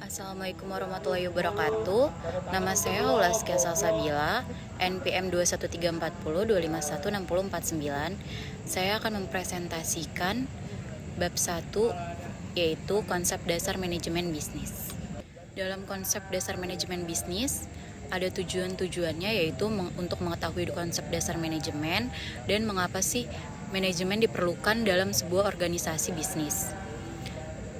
Assalamualaikum warahmatullahi wabarakatuh. Nama saya Aulaskia Salsabila, NPM 2134025160449. Saya akan mempresentasikan bab 1, yaitu konsep dasar manajemen bisnis. Dalam konsep dasar manajemen bisnis, ada tujuan-tujuannya, yaitu untuk mengetahui konsep dasar manajemen dan mengapa sih manajemen diperlukan dalam sebuah organisasi bisnis.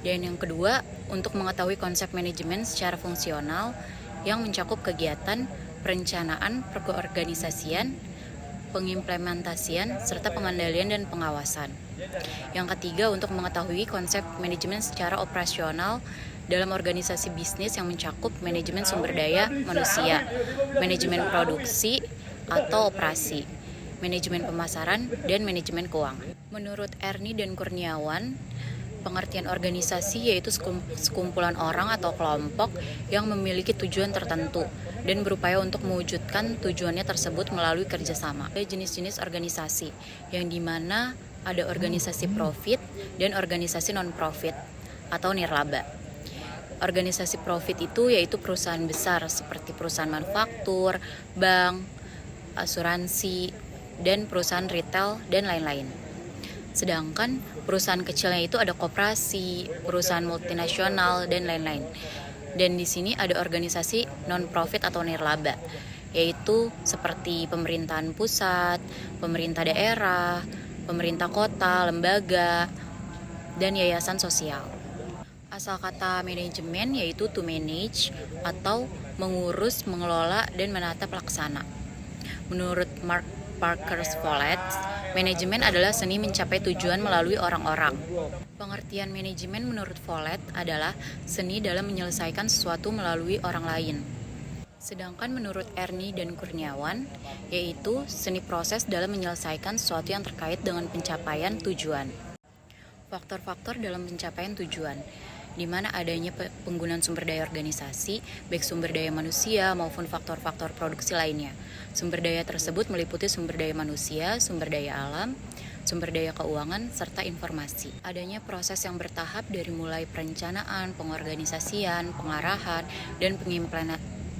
Dan yang kedua, untuk mengetahui konsep manajemen secara fungsional yang mencakup kegiatan, perencanaan, perorganisasian, pengimplementasian, serta pengendalian dan pengawasan. Yang ketiga, untuk mengetahui konsep manajemen secara operasional dalam organisasi bisnis yang mencakup manajemen sumber daya manusia, manajemen produksi atau operasi, manajemen pemasaran, dan manajemen keuangan. Menurut Erni dan Kurniawan, pengertian organisasi yaitu sekumpulan orang atau kelompok yang memiliki tujuan tertentu dan berupaya untuk mewujudkan tujuannya tersebut melalui kerjasama. Ada jenis-jenis organisasi yang dimana ada organisasi profit dan organisasi non-profit atau nirlaba. Organisasi profit itu yaitu perusahaan besar seperti perusahaan manufaktur, bank, asuransi, dan perusahaan retail dan lain-lain. Sedangkan perusahaan kecilnya itu ada koperasi, perusahaan multinasional, dan lain-lain. Dan di sini ada organisasi non-profit atau nirlaba, yaitu seperti pemerintahan pusat, pemerintah daerah, pemerintah kota, lembaga, dan yayasan sosial. Asal kata manajemen yaitu to manage atau mengurus, mengelola, dan menata pelaksana. Menurut Mark Parker-Follett, manajemen adalah seni mencapai tujuan melalui orang-orang. Pengertian manajemen menurut Follett adalah seni dalam menyelesaikan sesuatu melalui orang lain. Sedangkan menurut Erni dan Kurniawan, yaitu seni proses dalam menyelesaikan sesuatu yang terkait dengan pencapaian tujuan. Faktor-faktor dalam pencapaian tujuan, di mana adanya penggunaan sumber daya organisasi, baik sumber daya manusia maupun faktor-faktor produksi lainnya. Sumber daya tersebut meliputi sumber daya manusia, sumber daya alam, sumber daya keuangan, serta informasi. Adanya proses yang bertahap dari mulai perencanaan, pengorganisasian, pengarahan, dan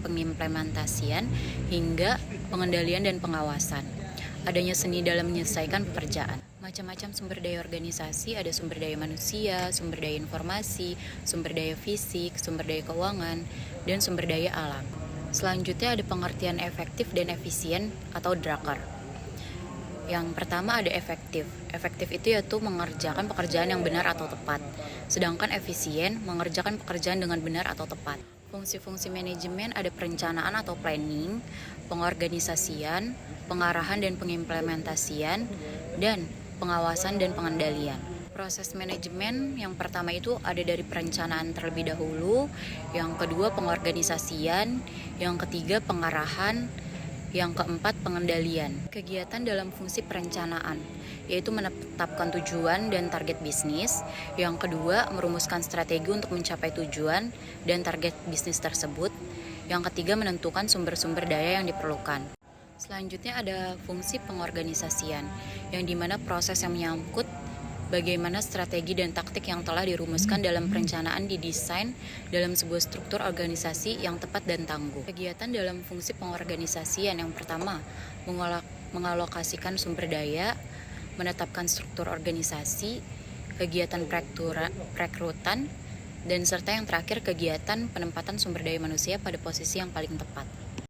pengimplementasian hingga pengendalian dan pengawasan. Adanya seni dalam menyelesaikan pekerjaan. Macam-macam sumber daya organisasi, ada sumber daya manusia, sumber daya informasi, sumber daya fisik, sumber daya keuangan, dan sumber daya alam. Selanjutnya ada pengertian efektif dan efisien atau Drucker. Yang pertama ada efektif. Efektif itu yaitu mengerjakan pekerjaan yang benar atau tepat. Sedangkan efisien mengerjakan pekerjaan dengan benar atau tepat. Fungsi-fungsi manajemen ada perencanaan atau planning, pengorganisasian, pengarahan dan pengimplementasian, dan pengawasan dan pengendalian. Proses manajemen yang pertama itu ada dari perencanaan terlebih dahulu, yang kedua pengorganisasian, yang ketiga pengarahan, yang keempat pengendalian. Kegiatan dalam fungsi perencanaan yaitu menetapkan tujuan dan target bisnis, yang kedua merumuskan strategi untuk mencapai tujuan dan target bisnis tersebut, yang ketiga menentukan sumber-sumber daya yang diperlukan. Selanjutnya ada fungsi pengorganisasian, yang dimana proses yang menyangkut bagaimana strategi dan taktik yang telah dirumuskan dalam perencanaan didesain dalam sebuah struktur organisasi yang tepat dan tangguh. Kegiatan dalam fungsi pengorganisasian yang pertama, mengalokasikan sumber daya, menetapkan struktur organisasi, kegiatan perekrutan, dan serta yang terakhir kegiatan penempatan sumber daya manusia pada posisi yang paling tepat.